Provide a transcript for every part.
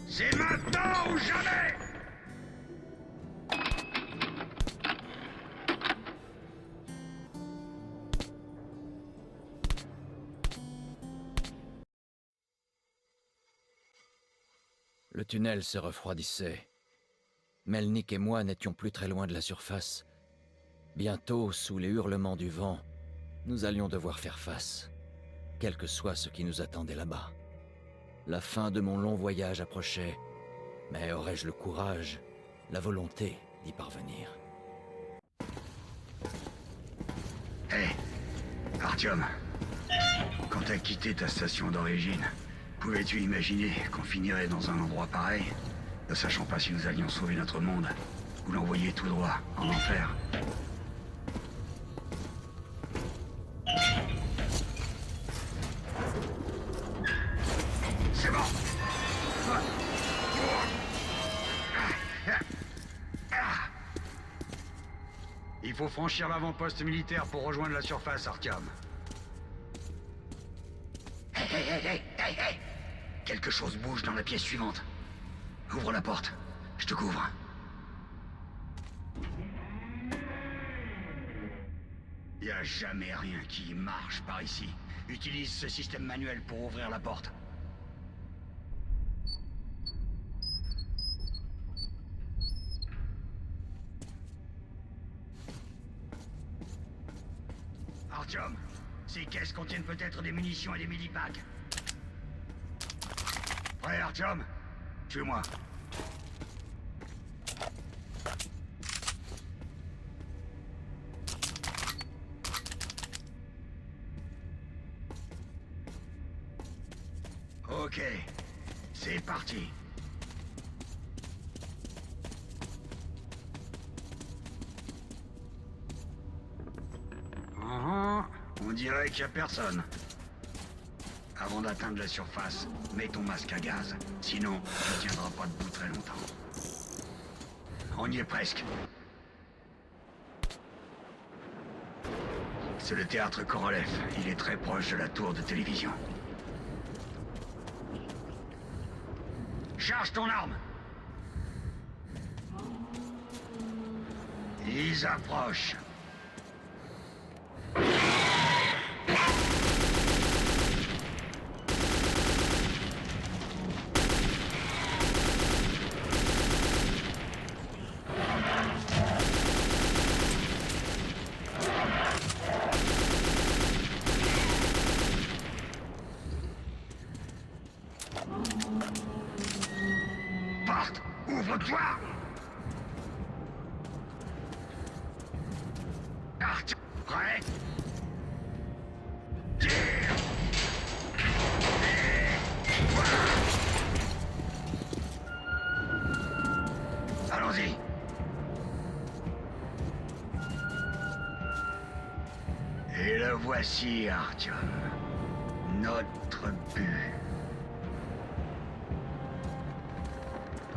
C'est maintenant ou jamais! Le tunnel se refroidissait. Melnik et moi n'étions plus très loin de la surface. Bientôt, sous les hurlements du vent, nous allions devoir faire face, quel que soit ce qui nous attendait là-bas. La fin de mon long voyage approchait, mais aurais-je le courage, la volonté d'y parvenir? Hé, Artyom, quand t'as quitté ta station d'origine, pouvais-tu imaginer qu'on finirait dans un endroit pareil, ne sachant pas si nous allions sauver notre monde, ou l'envoyer tout droit en enfer? C'est bon! Il faut franchir l'avant-poste militaire pour rejoindre la surface, Artyom. Hey! Quelque chose bouge dans la pièce suivante. Ouvre la porte. Je te couvre. Y a jamais rien qui marche par ici. Utilise ce système manuel pour ouvrir la porte. Artyom, ces caisses contiennent peut-être des munitions et des mini-packs. Prêt, Artyom? Suis-moi. Ok, c'est parti. On dirait qu'il n'y a personne. Avant d'atteindre la surface, mets ton masque à gaz. Sinon, tu ne tiendras pas debout très longtemps. On y est presque. C'est le théâtre Korolev. Il est très proche de la tour de télévision. Charge ton arme! Ils approchent. Porte! Ouvre-toi! Artyom, prêt? Tire! Allons-y! Et le voici, Artyom. Notre but.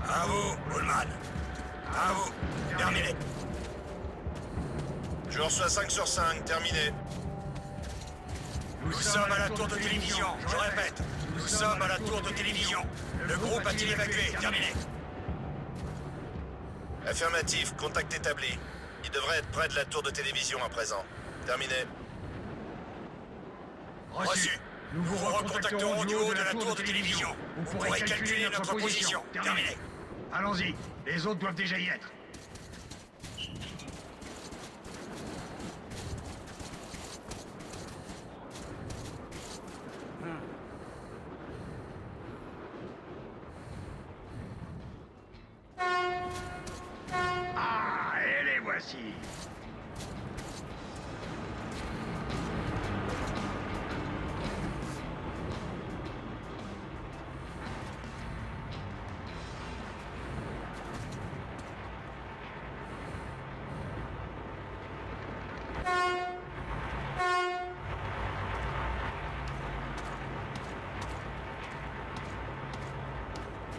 À vous, Ullman. À vous. Terminé. Je reçois 5 sur 5. Terminé. Nous sommes à la tour de télévision. Je répète. Nous sommes à la tour de télévision. Le groupe a-t-il évacué? Terminé. Affirmatif. Contact établi. Il devrait être près de la tour de télévision à présent. Terminé. Reçu. Nous vous recontacterons du haut de la tour de télévision. Vous pourrez calculer notre position. Terminé. Allons-y, les autres doivent déjà y être. Ah, et les voici.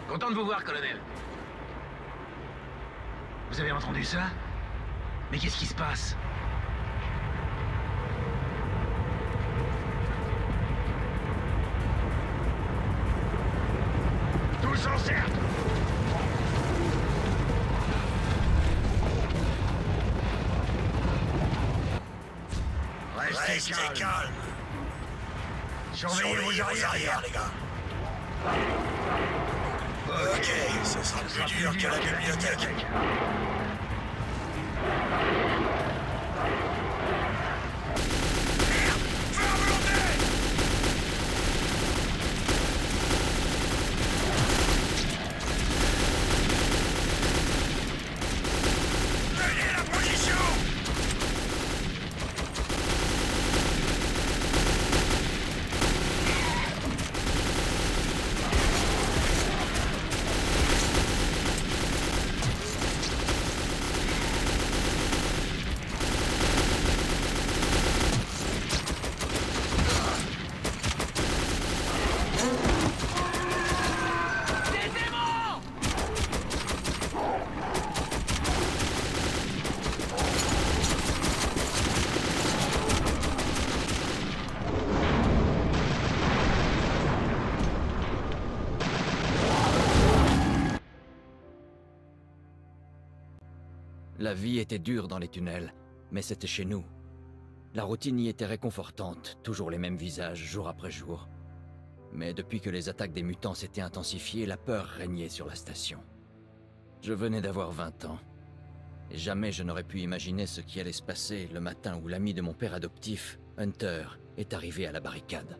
Content de vous voir, colonel. Vous avez entendu ça? Mais qu'est-ce qui se passe? Tout tous en cercle. Restez calme. Surveillez vos arrières, les gars. Ok, ce sera plus dur qu'à la bibliothèque. La vie était dure dans les tunnels, mais c'était chez nous. La routine y était réconfortante, toujours les mêmes visages, jour après jour. Mais depuis que les attaques des mutants s'étaient intensifiées, la peur régnait sur la station. Je venais d'avoir 20 ans, et jamais je n'aurais pu imaginer ce qui allait se passer le matin où l'ami de mon père adoptif, Hunter, est arrivé à la barricade.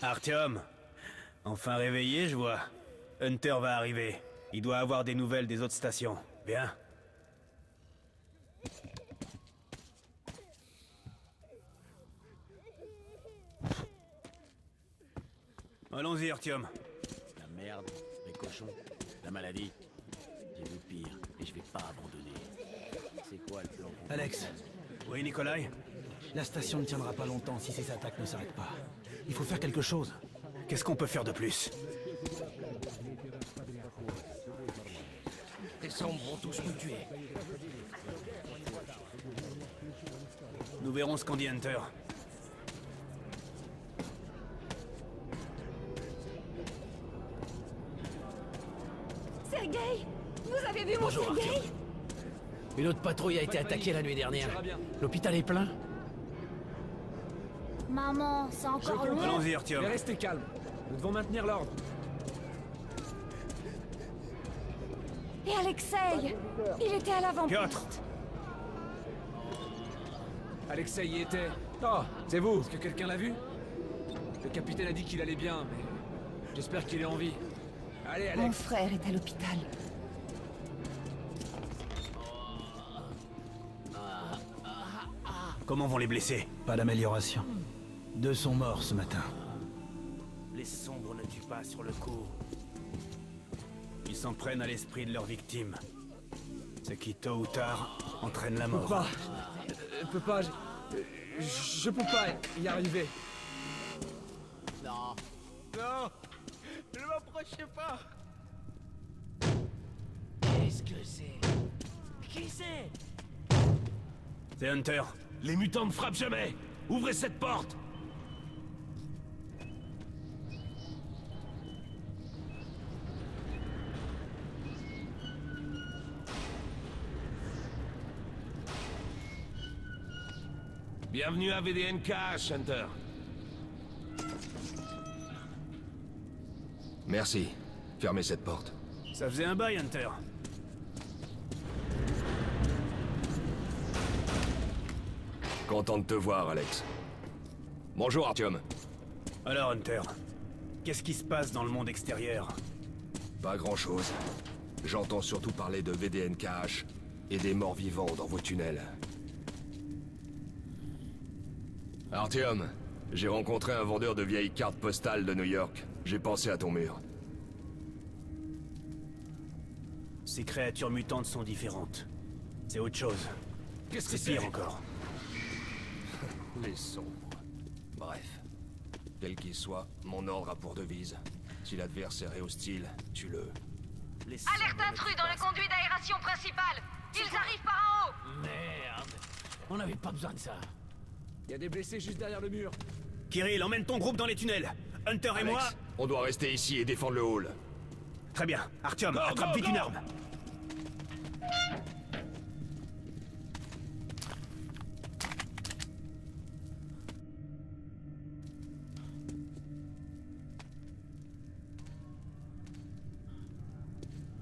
Artyom, enfin réveillé, je vois. Hunter va arriver. Il doit avoir des nouvelles des autres stations. Bien. Allons-y, Artyom. La merde, les cochons, la maladie. J'ai vu pire, et je vais pas abandonner. C'est quoi le plan? Alex, Oui, Nikolai? la station ne tiendra pas longtemps si ces attaques ne s'arrêtent pas. Il faut faire quelque chose. Qu'est-ce qu'on peut faire de plus? Les sombres vont tous nous tuer. Nous verrons ce qu'en dit Hunter. Sergei, vous avez vu mon Bonjour, Sergei? Artyom. Une autre patrouille a été attaquée la nuit dernière. L'hôpital est plein. Maman, c'est encore loin. Allons-y, Artyom. Mais restez calme. Nous devons maintenir l'ordre. Et Alexei, il était à Piotr! l'avant-poste. Alexei y était. Oh, c'est vous. Est-ce que quelqu'un l'a vu? Le capitaine a dit qu'il allait bien, mais j'espère qu'il est en vie. Allez, Mon Alex. frère est à l'hôpital. Comment vont les blessés? Pas d'amélioration. 2 sont morts ce matin. Les sombres ne tuent pas sur le coup. Ils s'en prennent à l'esprit de leurs victimes. Ce qui, tôt ou tard, entraîne la mort. Je peux pas y arriver. Non. Non. Ne m'approchez pas. Qu'est-ce que c'est? Qui c'est? C'est Hunter. Les mutants ne frappent jamais! Ouvrez cette porte! Bienvenue à VDNK, Hunter. Merci. Fermez cette porte. Ça faisait un bail, Hunter. Content de te voir, Alex. Bonjour, Artyom. Alors, Hunter, qu'est-ce qui se passe dans le monde extérieur? Pas grand-chose. J'entends surtout parler de VDNKH et des morts vivants dans vos tunnels. Artyom, j'ai rencontré un vendeur de vieilles cartes postales de New York. J'ai pensé à ton mur. Ces créatures mutantes sont différentes. C'est autre chose. Qu'est-ce que C'est pire encore. Les sombres. Bref. Quel qu'il soit, mon ordre a pour devise. Si l'adversaire est hostile, tue-le. Alerte intrus dans le conduit d'aération principal. Ils arrivent par en haut. Merde. On n'avait pas besoin de ça. Il y a des blessés juste derrière le mur. Kirill, emmène ton groupe dans les tunnels. Hunter et Alex, moi... on doit rester ici et défendre le hall. Très bien. Artyom, attrape vite une arme.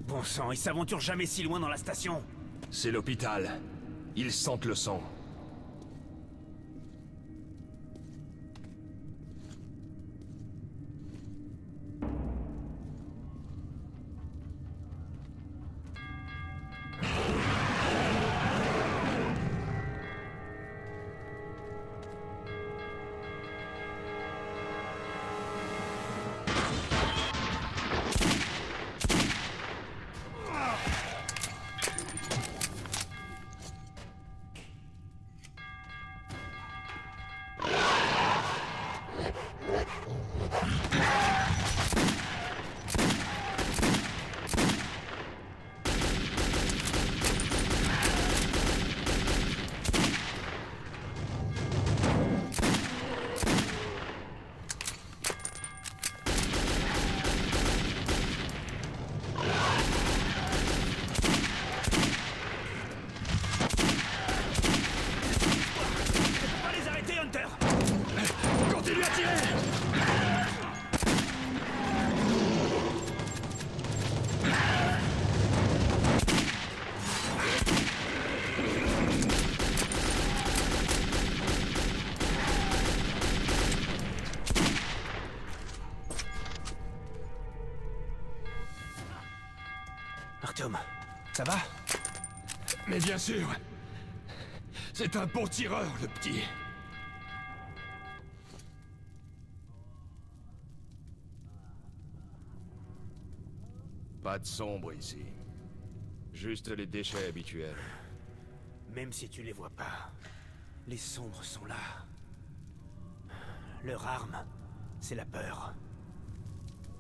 Bon sang, ils s'aventurent jamais si loin dans la station. C'est l'hôpital. Ils sentent le sang. Artyom, ça va? Mais bien sûr. C'est un bon tireur, le petit. Pas de sombre ici. Juste les déchets habituels. Même si tu les vois pas, les sombres sont là. Leur arme, c'est la peur.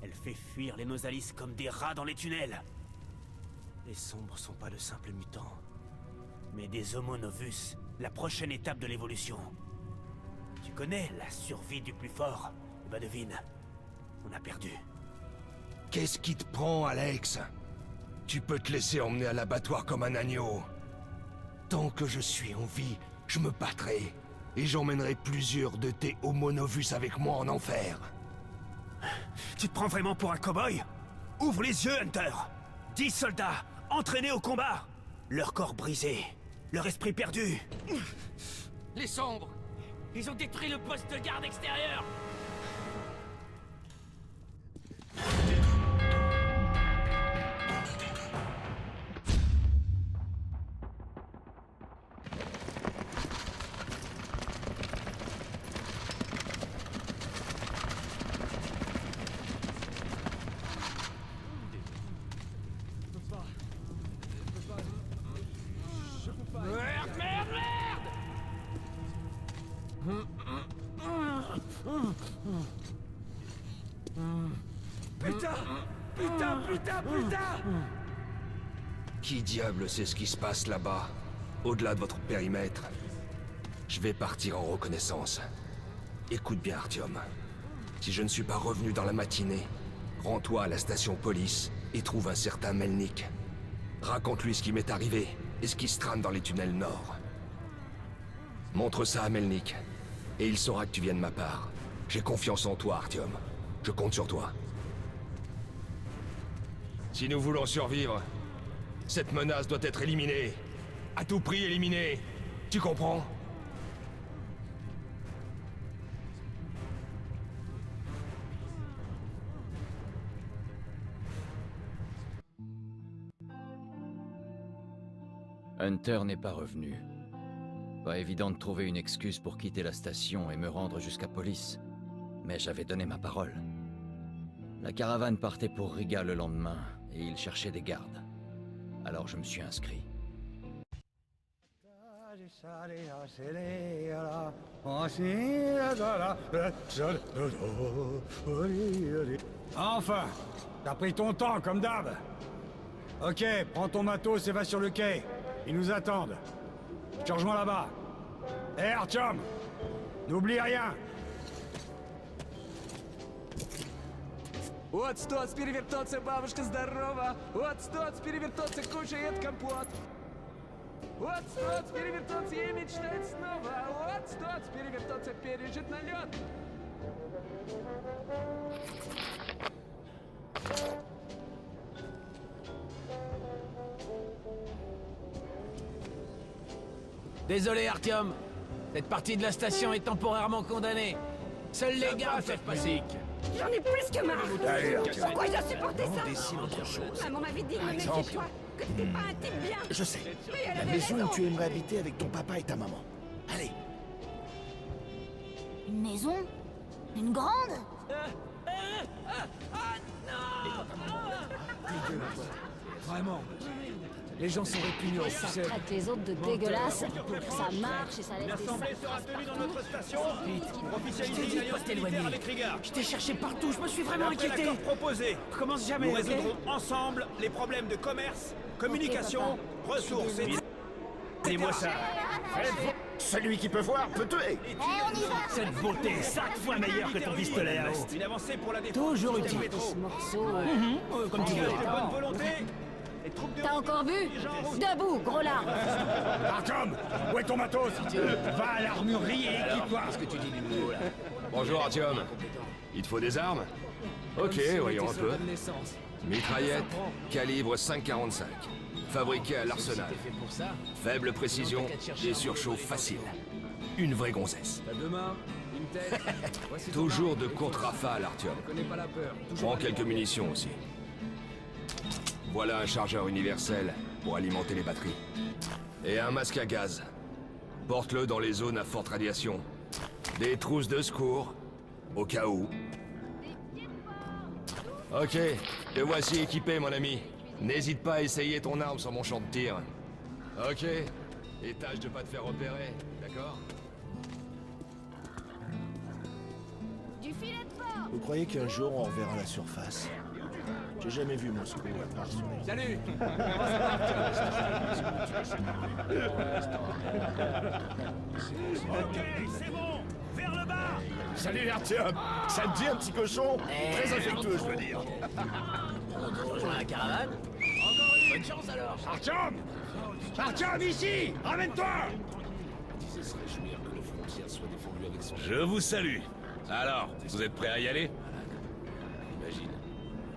Elle fait fuir les Nosalis comme des rats dans les tunnels. Les sombres sont pas de simples mutants, mais des Homo Novus, la prochaine étape de l'évolution. Tu connais la survie du plus fort? Eh ben devine, on a perdu. Qu'est-ce qui te prend, Alex? Tu peux te laisser emmener à l'abattoir comme un agneau. Tant que je suis en vie, je me battrai. Et j'emmènerai plusieurs de tes Homo Novus avec moi en enfer. Tu te prends vraiment pour un cow-boy? Ouvre les yeux, Hunter! 10 soldats, entraînés au combat! Leur corps brisé, leur esprit perdu. Les sombres! Ils ont détruit le poste de garde extérieur! Merde, merde, merde! Putain! Putain, putain, putain! Qui diable sait ce qui se passe là-bas, au-delà de votre périmètre? Je vais partir en reconnaissance. Écoute bien, Artyom. Si je ne suis pas revenu dans la matinée, rends-toi à la station police et trouve un certain Melnik. Raconte-lui ce qui m'est arrivé et ce qui se trame dans les tunnels nord. Montre ça à Melnik, et il saura que tu viens de ma part. J'ai confiance en toi, Artyom. Je compte sur toi. Si nous voulons survivre, cette menace doit être éliminée. À tout prix éliminée. Tu comprends? Hunter n'est pas revenu. Pas évident de trouver une excuse pour quitter la station et me rendre jusqu'à Police. Mais j'avais donné ma parole. La caravane partait pour Riga le lendemain, et il cherchait des gardes. Alors je me suis inscrit. Enfin, t'as pris ton temps, comme d'hab. Ok, prends ton matos et va sur le quai. Ils nous attendent. Je te rejoins là-bas. Hé, Artyom, n'oublie rien. Вот стоц, перевертоться, бабушка здорова! Вот стоц, перевертоться, кушает компот! Вот стоц, перевертоться и мечтает снова! Вот стоц, перевертоться, пережит налет! Désolé, Artyom. Cette partie de la station est temporairement condamnée. Seuls les gardes peuvent passer. J'en ai plus que marre. Pourquoi je dois supporter ça? Décide autre chose. Maman m'avait dit de me exemple. méfier de toi, que t'étais pas un type bien. Je sais. Mais elle La avait maison où raison. tu aimerais habiter avec ton papa et ta maman. Allez. Une maison? Une grande? Vraiment. Les gens sont répugnants, tu Ça sais. traite les autres de dégueulasses. Ça marche et ça laisse des L'Assemblée sacs sera tenue dans notre station. Je t'ai dit de pas t'éloigner. Je t'ai cherché partout, je me suis vraiment inquiété. L'accord proposé. Commence jamais, Nous ok? résoudrons ensemble les problèmes de commerce, communication, papa. ressources et... Dis-moi ça. Celui qui peut voir peut tuer. on y va. Cette beauté est 5 fois meilleure que ton pistolet à eau. Une avancée pour la défense. Toujours du utile. métro. Ce morceau... Comme tu veux. Engage de bonne volonté. Les troupes de... T'as encore bu? Debout, gros lard. Artyom, où est ton matos? Va à l'armurerie et équipe-toi. Qu'est-ce que tu dis du nouveau, là? Bonjour, Artyom. Il te faut des armes? Ok, voyons un peu. Mitraillette, calibre 5,45. Fabriquée à l'arsenal. T'es fait pour ça? Faible précision et surchauffe facile. Une vraie gonzesse. T'as deux mains, une tête. Voici ton Toujours arme. de contre rafales, Artyom. Je connais pas la peur. Toujours Prends pas quelques munitions aussi. Voilà un chargeur universel pour alimenter les batteries. Et un masque à gaz. Porte-le dans les zones à forte radiation. Des trousses de secours, au cas où. Ok, te voici équipé, mon ami. N'hésite pas à essayer ton arme sur mon champ de tir. Ok, et tâche de pas te faire repérer, d'accord? Du filet de porc. Vous croyez qu'un jour on reverra la surface? J'ai jamais vu Moscou à part sur les... Salut. Ok, c'est bon. Vers le bas. Salut Artyom. Ça te dit un petit cochon? Très affectueux, je veux dire. On rejoint la caravane? Bonne chance alors! Artyom! Artyom, ici! Ramène-toi! Je vous salue. Alors, vous êtes prêts à y aller? Imagine.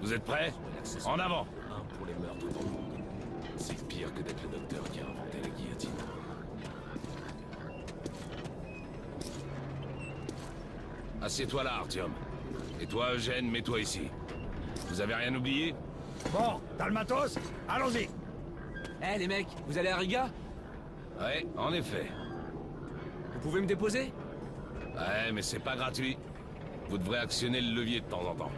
Vous êtes prêts? En avant! Un pour les meurtres dans le monde. C'est pire que d'être le docteur qui a inventé la guillotine. Assieds-toi là, Artyom. Et toi, Eugène, mets-toi ici. Vous avez rien oublié? Bon, t'as le matos? Allons-y! Eh les mecs, vous allez à Riga? Ouais, en effet. Vous pouvez me déposer? Ouais, mais c'est pas gratuit. Vous devrez actionner le levier de temps en temps.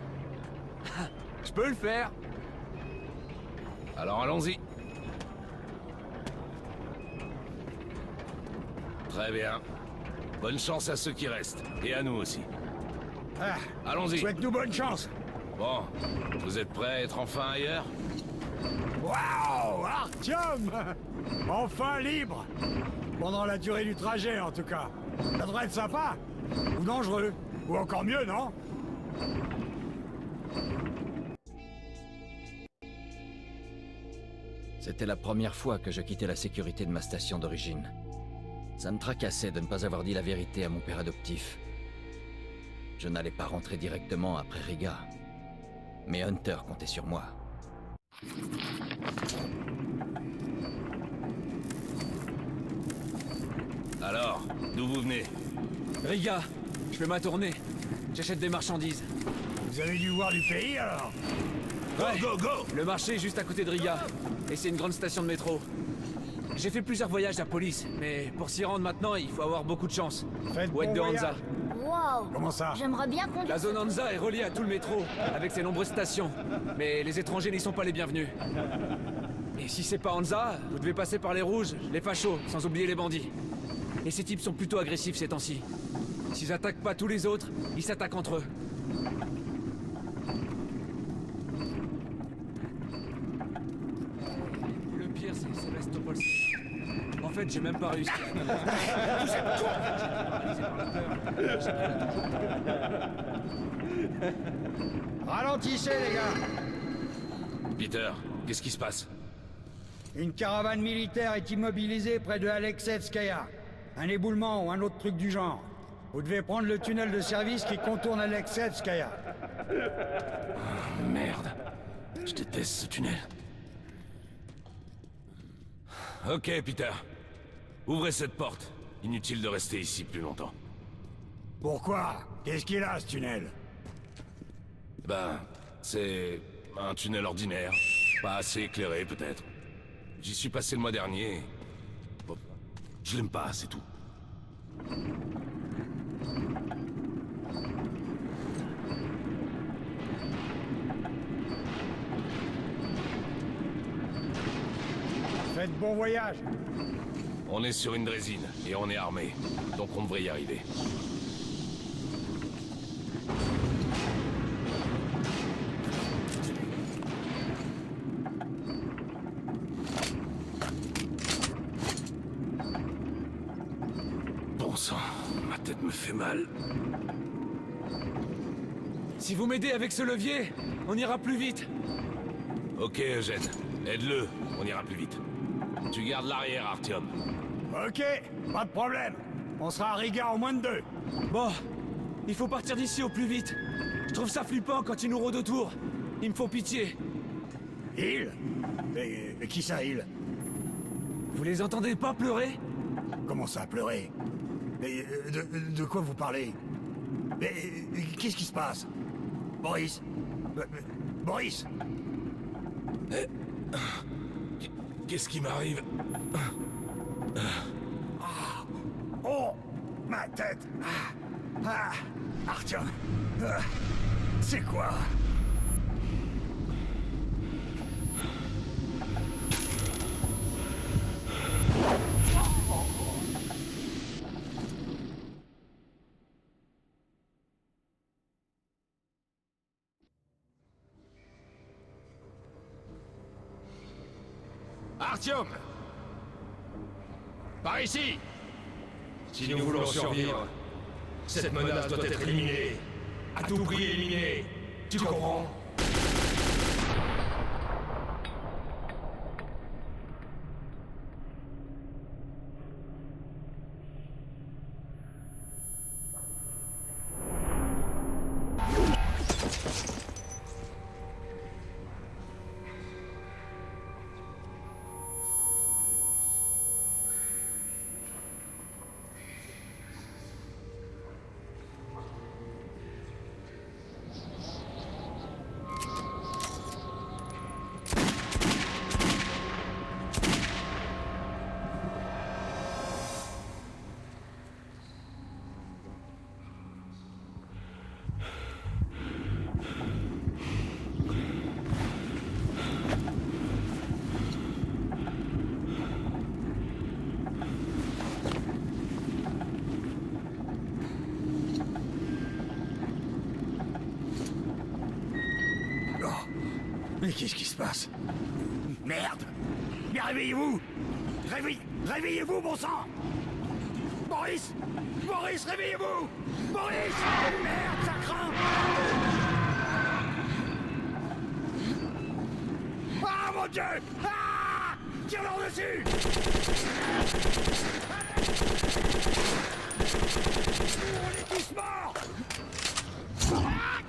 Je peux le faire. Alors allons-y. Très bien. Bonne chance à ceux qui restent. Et à nous aussi. Ah, Allons-y. souhaite-nous bonne chance! Bon, vous êtes prêts à être enfin ailleurs? Waouh! Artyom! Enfin libre! Pendant la durée du trajet, en tout cas. Ça devrait être sympa! Ou dangereux. Ou encore mieux, non? C'était la première fois que je quittais la sécurité de ma station d'origine. Ça me tracassait de ne pas avoir dit la vérité à mon père adoptif. Je n'allais pas rentrer directement après Riga. Mais Hunter comptait sur moi. Alors, d'où vous venez? Riga, je fais ma tournée. J'achète des marchandises. Vous avez dû voir du pays, alors? Ouais. Go, go, go! Le marché est juste à côté de Riga. Et c'est une grande station de métro. J'ai fait plusieurs voyages à Police, mais pour s'y rendre maintenant, il faut avoir beaucoup de chance. Faites Ou être bon de voyage. Hansa. Wow. Comment ça? J'aimerais bien conduire. La zone Hansa est reliée à tout le métro, avec ses nombreuses stations. Mais les étrangers n'y sont pas les bienvenus. Et si c'est pas Hansa, vous devez passer par les rouges, les fachos, sans oublier les bandits. Et ces types sont plutôt agressifs ces temps-ci. S'ils attaquent pas tous les autres, ils s'attaquent entre eux. Le pire, c'est Sébastopol. En fait, j'ai même pas réussi. Vous êtes con! Ralentissez, les gars! Peter, qu'est-ce qui se passe? Une caravane militaire est immobilisée près de Alexevskaya. Un éboulement ou un autre truc du genre. Vous devez prendre le tunnel de service qui contourne Alexevskaya. Merde. Je déteste ce tunnel. Ok, Peter. Ouvrez cette porte. Inutile de rester ici plus longtemps. Pourquoi? Qu'est-ce qu'il a, ce tunnel? Ben, c'est un tunnel ordinaire. Pas assez éclairé, peut-être. J'y suis passé le mois dernier. Bon, je l'aime pas, c'est tout. Faites bon voyage. On est sur une drésine, et on est armé. Donc on devrait y arriver. Bon sang, ma tête me fait mal. Si vous m'aidez avec ce levier, on ira plus vite. Ok, Eugène. Aide-le, on ira plus vite. Tu gardes l'arrière, Artyom. Ok, pas de problème. On sera à Riga en moins de 2. Bon, il faut partir d'ici au plus vite. Je trouve ça flippant quand ils nous rôdent autour. Ils me font pitié. Il? Mais qui ça, il? Vous les entendez pas pleurer? Comment ça, pleurer? Mais de quoi vous parlez? Mais qu'est-ce qui se passe? Boris? Boris? Qu'est-ce qui m'arrive? Oh! Ma tête! Artyom! C'est quoi? Artyom! Par ici! Si nous voulons survivre, cette menace doit être éliminée. À tout prix éliminée. Tu comprends? Mais qu'est-ce qui se passe? Merde! Mais réveillez-vous! Réveillez-vous, bon sang! Boris! Boris, réveillez-vous! Boris! Merde, ça craint! Ah, mon Dieu! Ah! Tire-leur dessus! On est tous morts! Ah!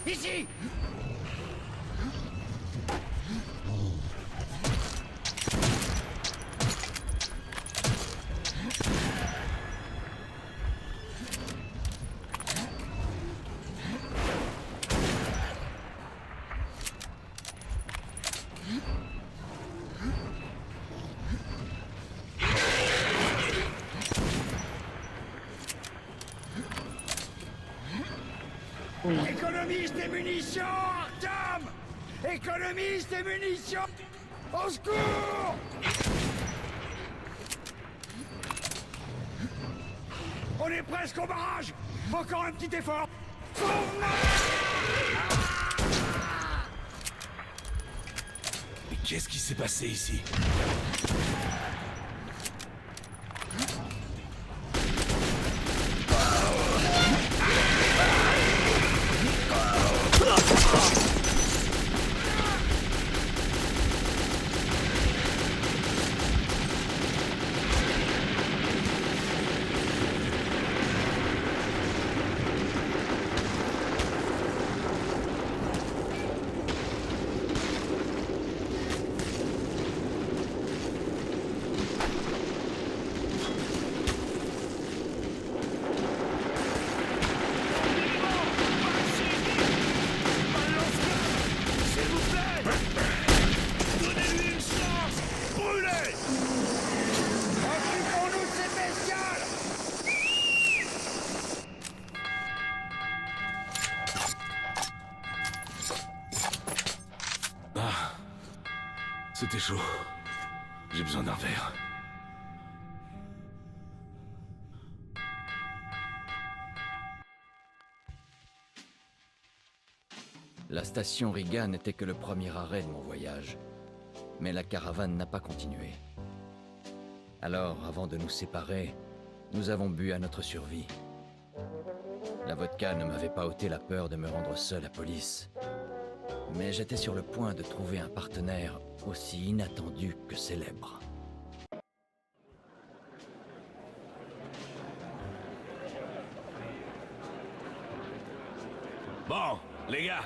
Ici! Économise des munitions, Artyom! Économise des munitions! Au secours! On est presque au barrage! Encore un petit effort! Mais qu'est-ce qui s'est passé ici? C'était chaud. J'ai besoin d'un verre. La station Riga n'était que le premier arrêt de mon voyage. Mais la caravane n'a pas continué. Alors, avant de nous séparer, nous avons bu à notre survie. La vodka ne m'avait pas ôté la peur de me rendre seul à Police. Mais j'étais sur le point de trouver un partenaire aussi inattendu que célèbre. Bon, les gars,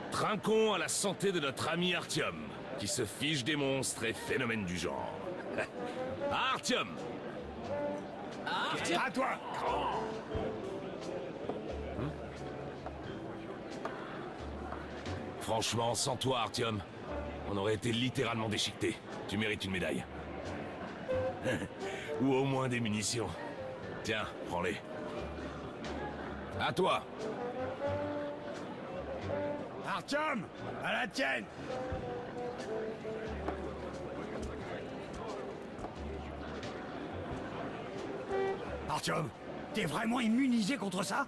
trinquons à la santé de notre ami Artyom, qui se fiche des monstres et phénomènes du genre. Artyom! Artyom! À toi! Franchement, sans toi, Artyom, on aurait été littéralement déchiquetés. Tu mérites une médaille. Ou au moins des munitions. Tiens, prends-les. À toi! Artyom! À la tienne! Artyom, t'es vraiment immunisé contre ça?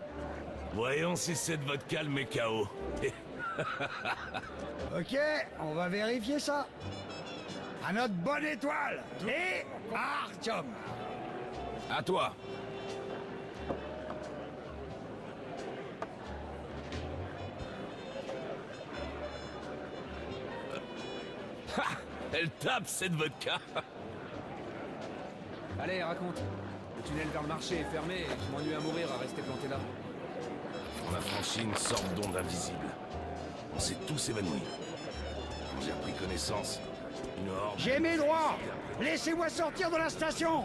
Voyons si cette vodka le met KO. Ok, on va vérifier ça. À notre bonne étoile! Et Artyom! À toi! Elle tape cette vodka. Allez, raconte. Le tunnel vers le marché est fermé et je m'ennuie à mourir à rester planté là. On a franchi une sorte d'onde invisible. On s'est tous évanouis. Quand j'ai repris connaissance, une horde... J'ai mes droits! Laissez-moi sortir de la station!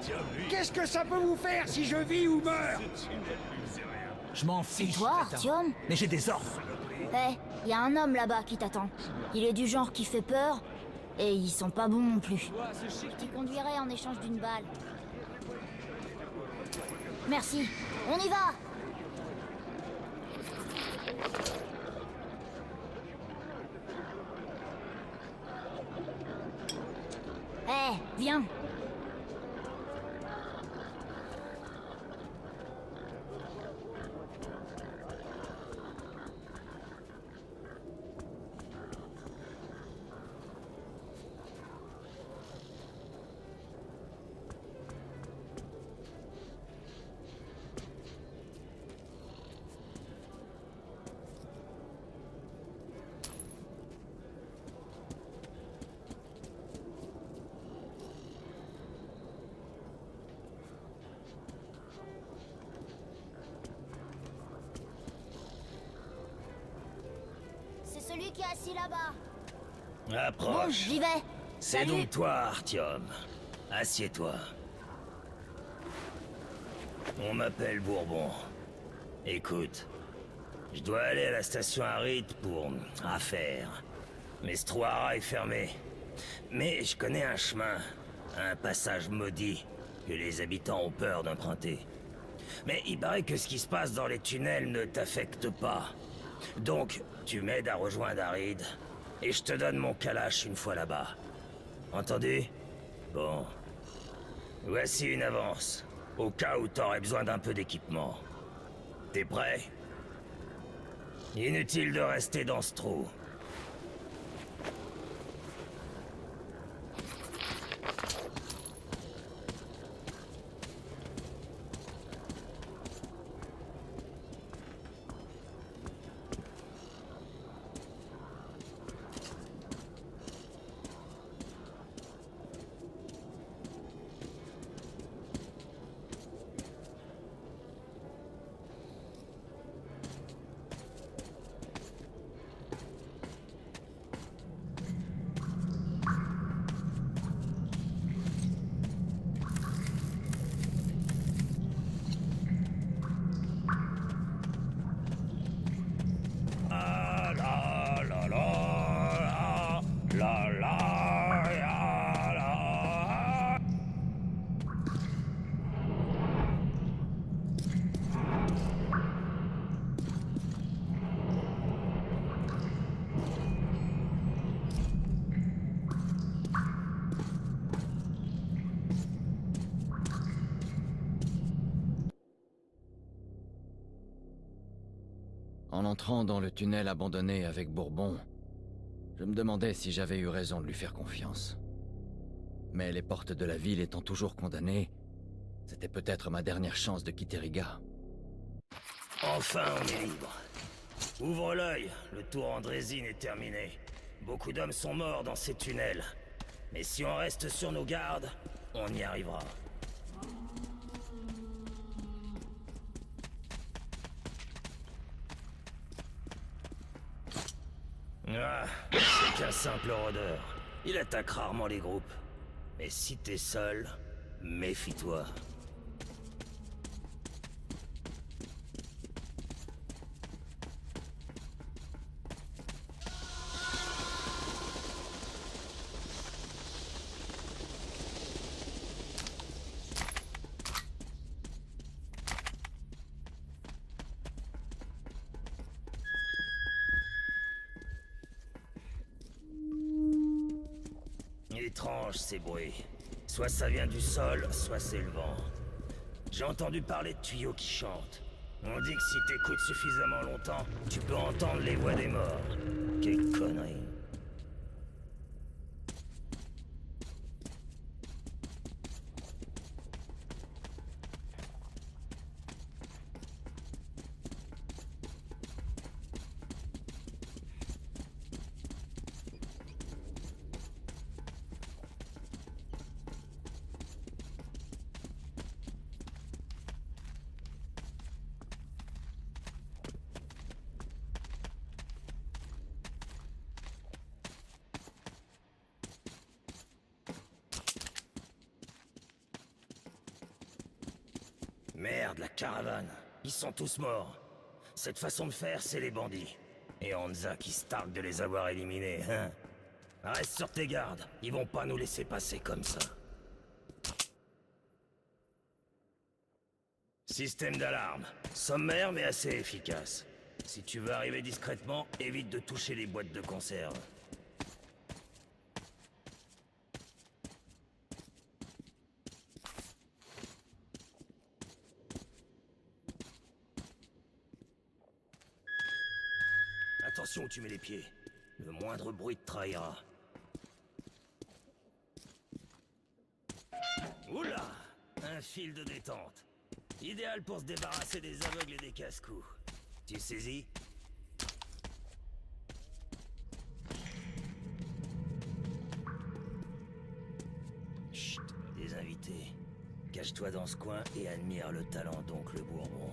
Qu'est-ce que ça peut vous faire si je vis ou meurs? Je m'en fiche. C'est toi, crétin. Artyom? Mais j'ai des ordres. Il y a un homme là-bas qui t'attend. Il est du genre qui fait peur, et ils sont pas bons non plus. Tu conduirais en échange d'une balle. Merci. On y va! Viens! Celui qui est assis là-bas. Approche. Bon, j'y vais. C'est Salut. donc toi, Artyom. Assieds-toi. On m'appelle Bourbon. Écoute, je dois aller à la station Harit pour affaires. Mais Strohara est fermé. Mais je connais un chemin, un passage maudit, que les habitants ont peur d'emprunter. Mais il paraît que ce qui se passe dans les tunnels ne t'affecte pas. Donc, tu m'aides à rejoindre Harid, et je te donne mon kalash une fois là-bas. Entendu? Bon. Voici une avance, au cas où t'aurais besoin d'un peu d'équipement. T'es prêt? Inutile de rester dans ce trou. En entrant dans le tunnel abandonné avec Bourbon, je me demandais si j'avais eu raison de lui faire confiance. Mais les portes de la ville étant toujours condamnées, c'était peut-être ma dernière chance de quitter Riga. Enfin, on est libre. Ouvre l'œil, le tour Andrésine est terminé. Beaucoup d'hommes sont morts dans ces tunnels. Mais si on reste sur nos gardes, on y arrivera. Ah, c'est qu'un simple rôdeur. Il attaque rarement les groupes. Mais si t'es seul, méfie-toi. Étrange ces bruits. Soit ça vient du sol, soit c'est le vent. J'ai entendu parler de tuyaux qui chantent. On dit que si t'écoutes suffisamment longtemps, tu peux entendre les voix des morts. Quelle connerie. Merde, la caravane. Ils sont tous morts. Cette façon de faire, c'est les bandits. Et Hansa qui se targue de les avoir éliminés, hein. Reste sur tes gardes. Ils vont pas nous laisser passer comme ça. Système d'alarme. Sommaire mais assez efficace. Si tu veux arriver discrètement, évite de toucher les boîtes de conserve. Attention où tu mets les pieds. Le moindre bruit te trahira. Oula! Un fil de détente. Idéal pour se débarrasser des aveugles et des casse-cous. Tu saisis? Chut, des invités. Cache-toi dans ce coin et admire le talent d'oncle Bourbon.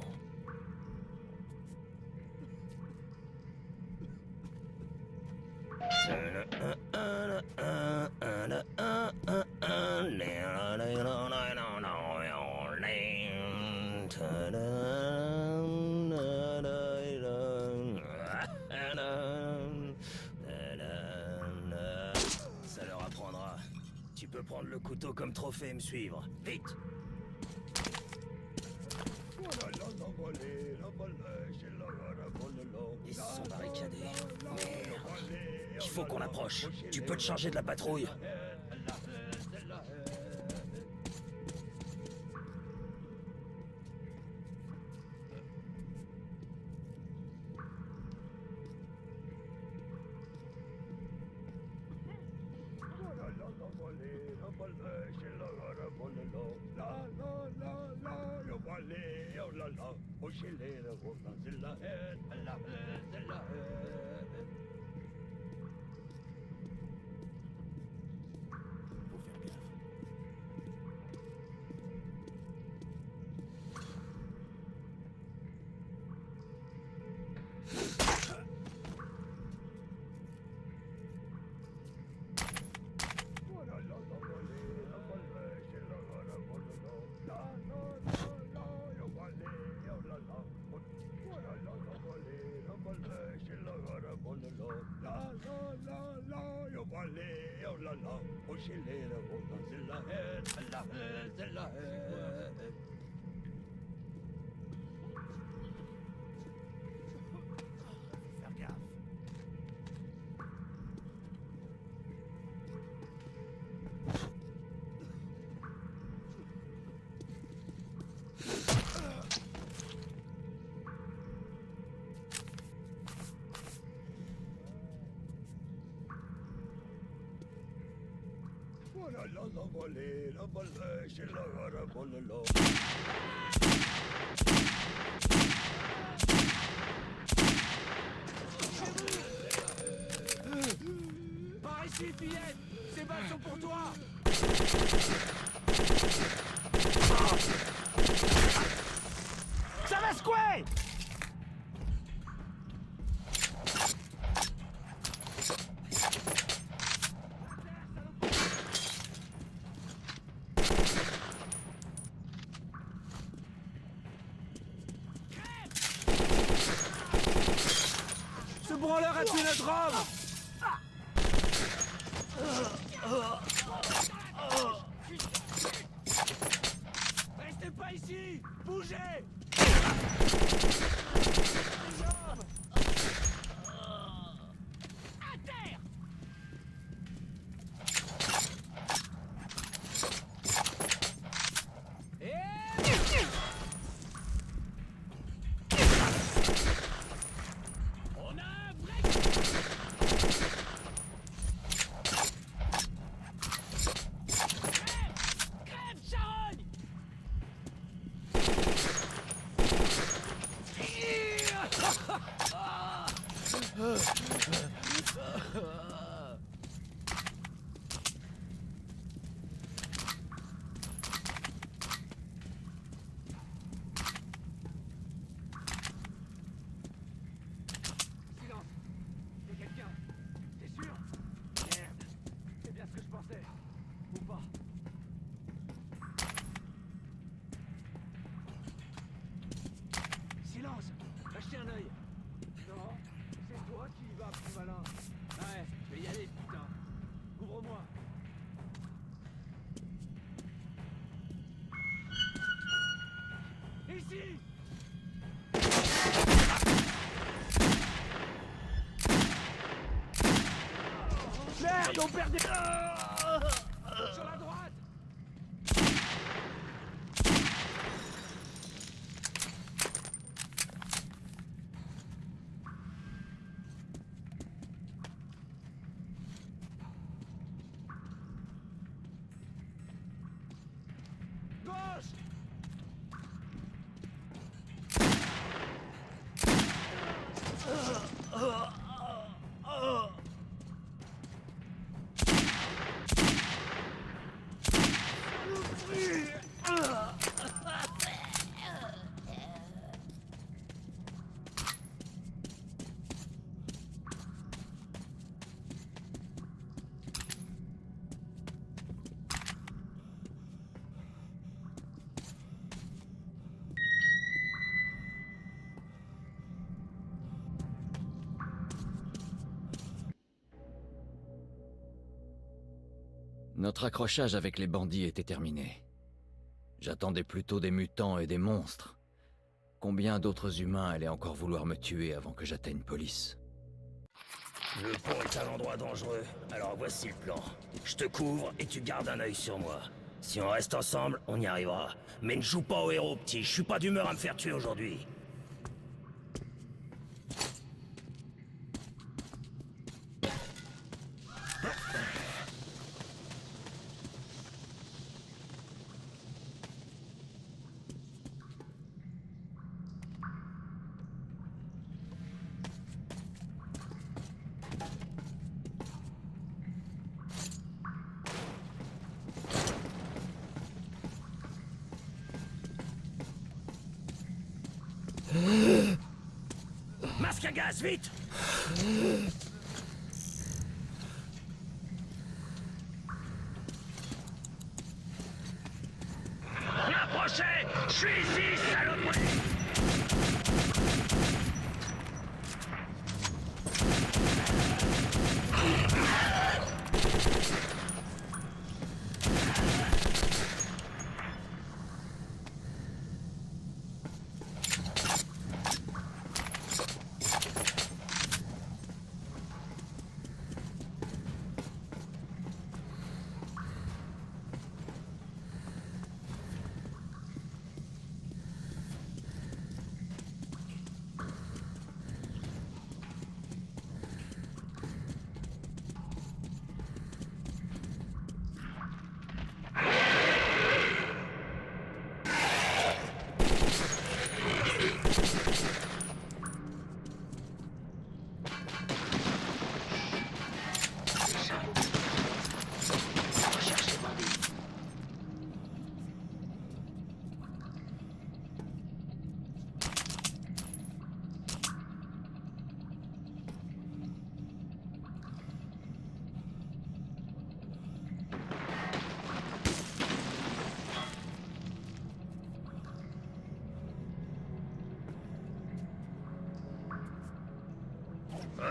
Tu peux prendre le couteau comme trophée et me suivre. Vite! Ils se sont barricadés. Merde. Il faut qu'on approche. Tu peux te charger de la patrouille. Par ici, fillette! Ces balles sont pour toi! Ça va secouer! Ce branleur a tué notre homme! Restez pas ici! Bougez! À terre! On a un vrai... Crève, charogne! Silence! C'est quelqu'un! T'es sûr? Merde! C'est bien ce que je pensais. Ou pas. Silence! Achetez un œil! Non, c'est toi qui y vas, plus malin. Ouais, je vais y aller, putain. Ouvre-moi. Ici! Merde, on perd des... Sur la droite! Gauche! Notre accrochage avec les bandits était terminé. J'attendais plutôt des mutants et des monstres. Combien d'autres humains allaient encore vouloir me tuer avant que j'atteigne Police? Le pont est un endroit dangereux, alors voici le plan. Je te couvre et tu gardes un œil sur moi. Si on reste ensemble, on y arrivera. Mais ne joue pas au héros, petit. Je suis pas d'humeur à me faire tuer aujourd'hui. Masque à gaz, vite! Approchez! Je suis ici, saloperie!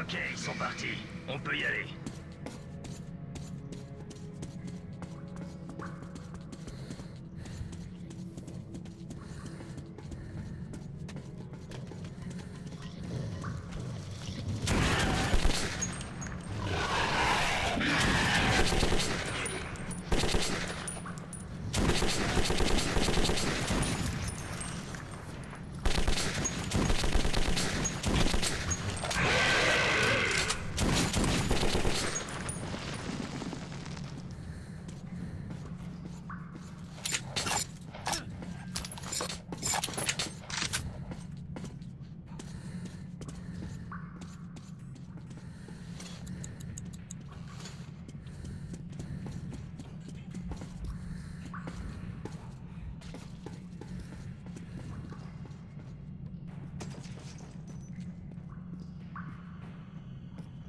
Ok, ils sont partis. On peut y aller.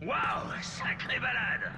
Waouh, sacrée balade!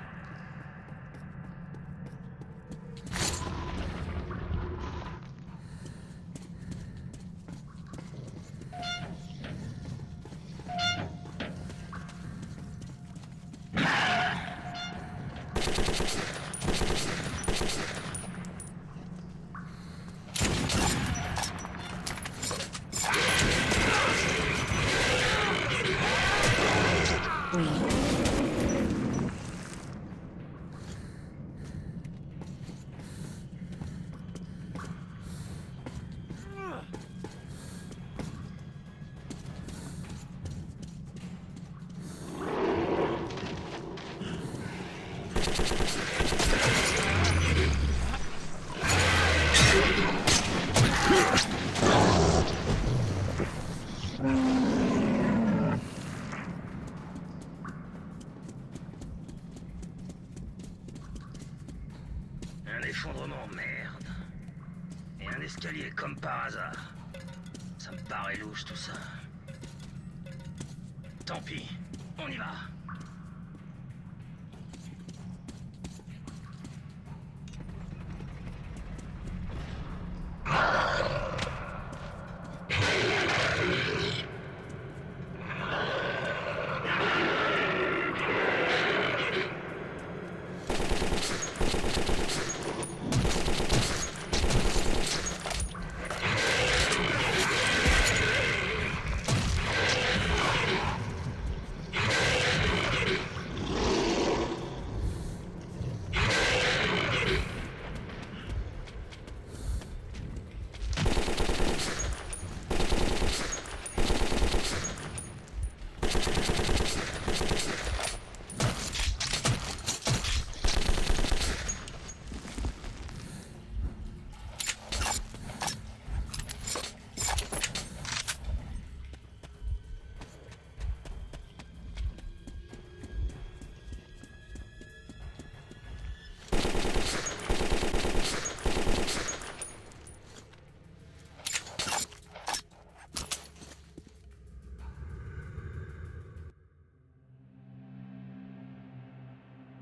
Un effondrement, merde. Et un escalier comme par hasard. Ça me paraît louche tout ça. Tant pis, on y va.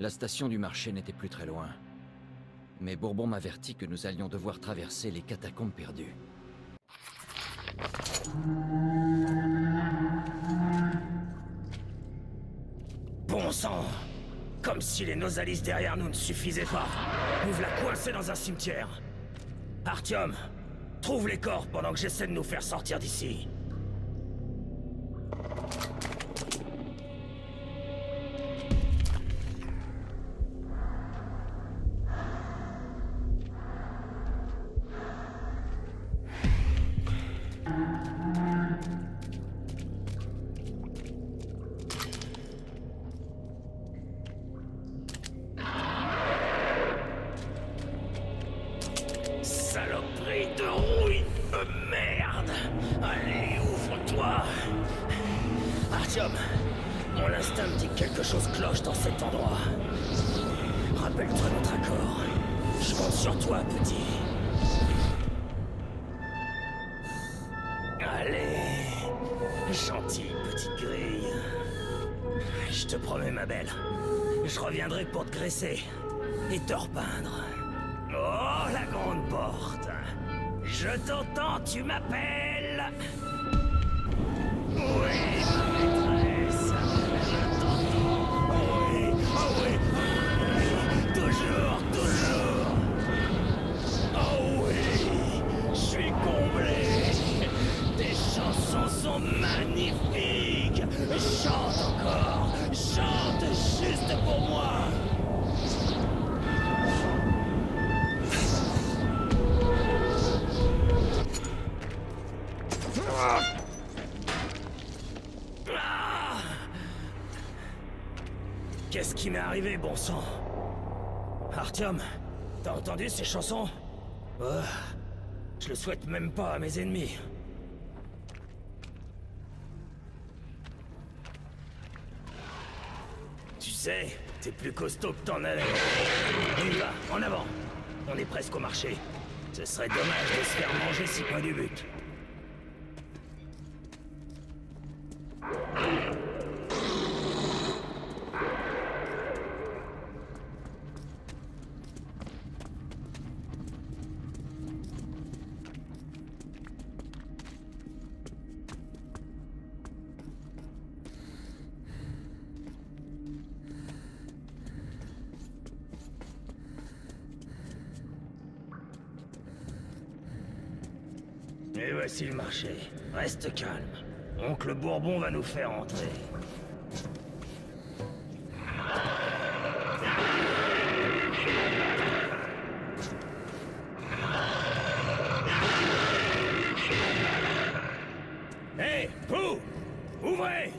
La station du marché n'était plus très loin. Mais Bourbon m'avertit que nous allions devoir traverser les catacombes perdues. Bon sang! Comme si les Nosalis derrière nous ne suffisaient pas. Nous voilà coincés dans un cimetière. Artyom, trouve les corps pendant que j'essaie de nous faire sortir d'ici. Saloperie de rouille de merde! Allez, ouvre-toi! Artyom, mon instinct me dit que quelque chose cloche dans cet endroit. Rappelle-toi notre accord. Je compte sur toi, petit. Allez, gentille petite grille. Je te promets, ma belle, je reviendrai pour te graisser et te repeindre. Oh, la grande porte! Je t'entends, tu m'appelles? Oui, ma maîtresse, je t'entends. Oui, oh oui, oui, toujours, toujours. Oh oui, je suis comblé. Tes chansons sont magnifiques. Chante encore, chante juste pour moi. Qu'est-ce qui m'est arrivé, bon sang? Artyom, t'as entendu ces chansons? Je le souhaite même pas à mes ennemis. Tu sais, t'es plus costaud que t'en avais. On y va, en avant. On est presque au marché. Ce serait dommage de se faire manger si près du but. Et voici le marché. Reste calme. Oncle Bourbon va nous faire entrer. Hé, vous! Ouvrez!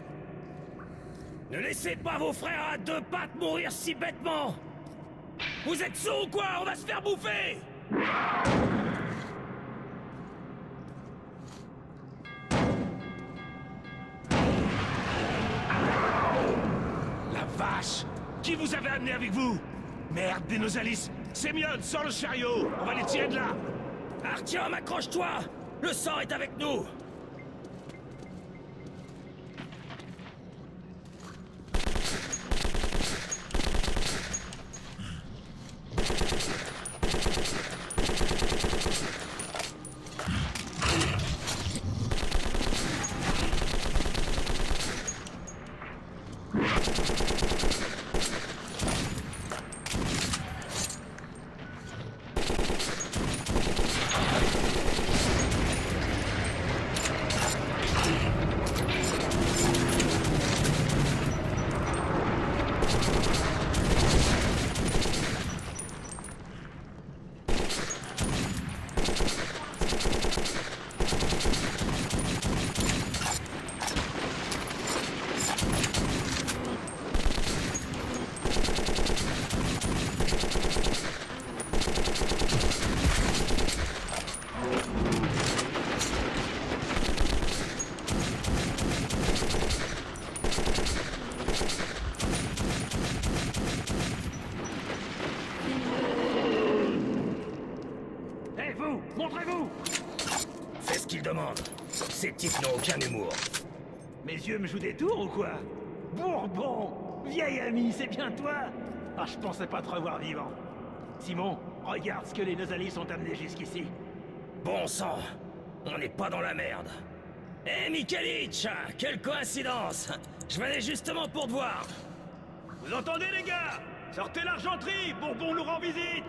Ne laissez pas vos frères à deux pattes mourir si bêtement! Vous êtes sourds ou quoi? On va se faire bouffer! Vache! Qui vous avez amené avec vous? Merde, des Nosalis! Sémione, sors le chariot! On va les tirer de là! Artyom, accroche-toi! Le sang est avec nous! Montrez-vous! Fais ce qu'il demande. Ces types n'ont aucun humour. Mes yeux me jouent des tours ou quoi? Bourbon! Vieil ami, c'est bien toi? Ah, je pensais pas te revoir vivant. Simon, regarde ce que les Nosalis ont amené jusqu'ici. Bon sang, on n'est pas dans la merde. Hé, Mikhaïlich, quelle coïncidence! Je venais justement pour te voir. Vous entendez, les gars? Sortez l'argenterie, Bourbon nous rend visite.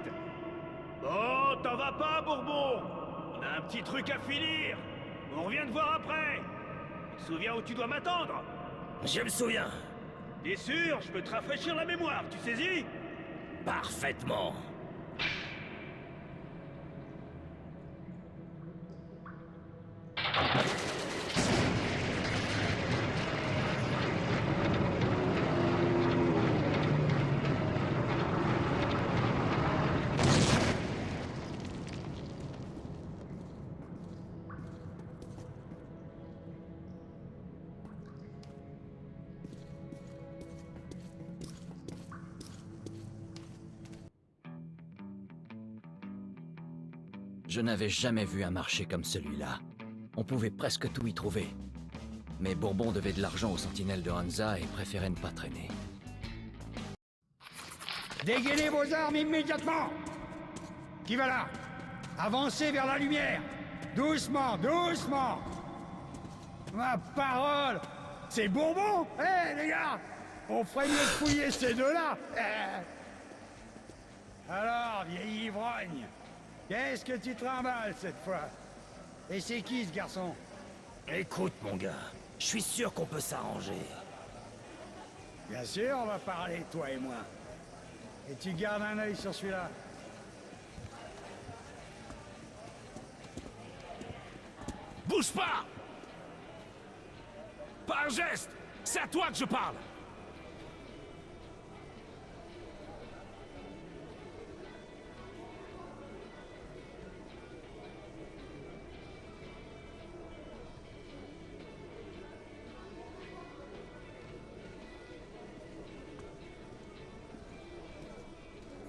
Oh, t'en vas pas, Bourbon. On a un petit truc à finir. On revient te voir après. Tu te souviens où tu dois m'attendre? Je me souviens. T'es sûr? Je peux te rafraîchir la mémoire, tu saisis? Parfaitement. Je n'avais jamais vu un marché comme celui-là. On pouvait presque tout y trouver. Mais Bourbon devait de l'argent aux sentinelles de Hansa et préférait ne pas traîner. Dégainez vos armes immédiatement! Qui va là? Avancez vers la lumière! Doucement, doucement! Ma parole! C'est Bourbon! Hé, les gars! On ferait mieux de fouiller ces deux-là! Alors, vieil ivrogne, qu'est-ce que tu trimbales cette fois? Et c'est qui ce garçon? Écoute, mon gars, je suis sûr qu'on peut s'arranger. Bien sûr, on va parler, toi et moi. Et tu gardes un œil sur celui-là. Bouge pas! Pas un geste! C'est à toi que je parle!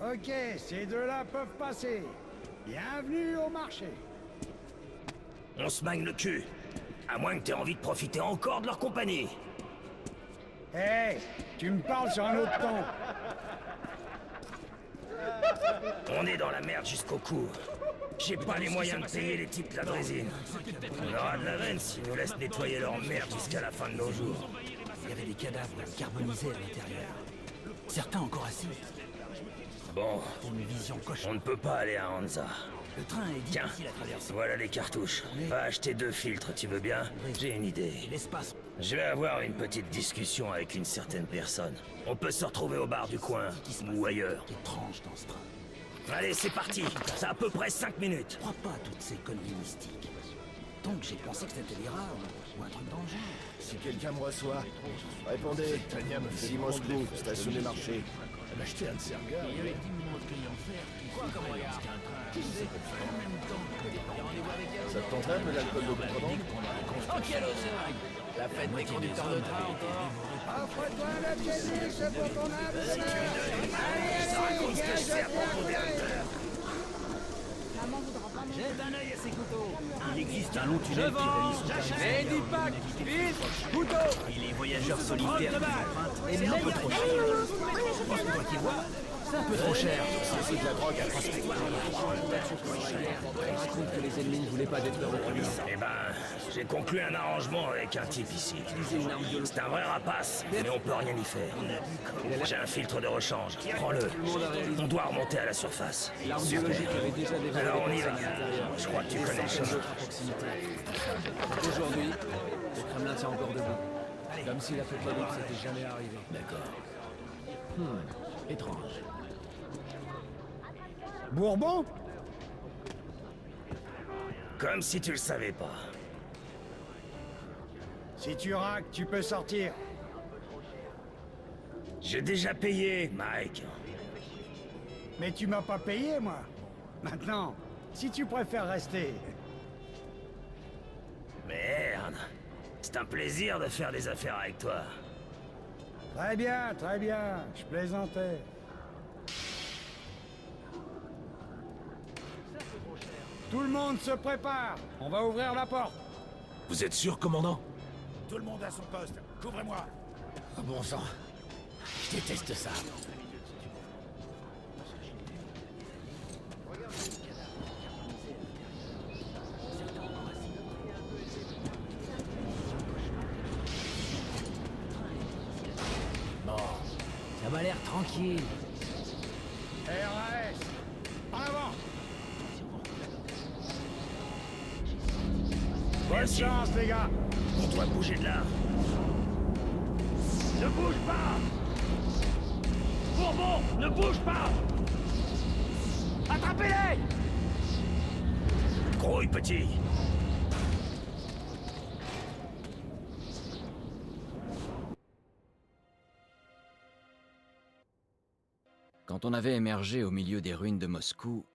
Ok, ces deux-là peuvent passer. Bienvenue au marché. On se magne le cul. À moins que t'aies envie de profiter encore de leur compagnie. Hé, tu me parles sur un autre ton. On est dans la merde jusqu'au cou. J'ai pas les moyens de payer les types de la drésine. On aura de la veine s'ils nous laissent nettoyer leur merde jusqu'à la fin de nos jours. Il y avait des cadavres carbonisés à l'intérieur. Certains encore assis. Bon, Une vision cochon. on ne peut pas aller à Hansa. Le train est Tiens, difficile à traverser. voilà les cartouches. Va acheter 2 filtres, tu veux bien? J'ai une idée. L'espace. Je vais avoir une petite discussion avec une certaine personne. On peut se retrouver au bar du coin, ou ailleurs. Étrange dans ce train. Allez, c'est parti. C'est à peu près 5 minutes. Je crois pas à toutes ces conneries mystiques. Donc j'ai pensé que c'était des rats ou un truc dans le genre. Si quelqu'un me reçoit, répondez. Si Moscou, station des marchés. M'acheter un de ces regards. Ça te tenterait un peu d'alcool de contrebande? La fête des conducteurs de train encore. Offre-toi la pièce pour ton âme. Raconte ce que je sais à propos des hunters. Maman voudra pas manger. Jette un œil à ces couteaux. Il existe un long tunnel qui relie sous Et 10 packs, fils, couteau. Et les voyageurs solitaires qui empruntent, c'est un peu trop cher. C'est toi qui vois, c'est un peu trop cher. C'est de la drogue à prospecter. Raconte que les ennemis ne voulaient pas détruire le camion. Eh ben, j'ai conclu un arrangement avec un type ici. C'est un vrai rapace, mais on peut rien y faire. J'ai un filtre de rechange, prends-le. On doit remonter à la surface. L'arme Super. biologique avait déjà dévoré Alors on y les va. personnes à l'intérieur. Je crois que tu Des connais le centaines chemin. d'autres à proximité. Aujourd'hui, le Kremlin tient encore debout. Comme si l'apocalypse n'était jamais arrivé. D'accord. Étrange. Bourbon? Comme si tu le savais pas. Si tu raques, tu peux sortir. J'ai déjà payé, Mike. Mais tu m'as pas payé, moi. Maintenant, si tu préfères rester... Merde. C'est un plaisir de faire des affaires avec toi. Très bien, je plaisantais. Tout le monde se prépare. On va ouvrir la porte. Vous êtes sûr, commandant? Tout le monde à son poste. Couvrez-moi. Oh bon sang. Je déteste ça. tranquille. RAS, en avant. Bonne chance, les gars. On doit bouger de là. Ne bouge pas! Bourbon, ne bouge pas! Attrapez-les! Grouille, petit. Quand on avait émergé au milieu des ruines de Moscou,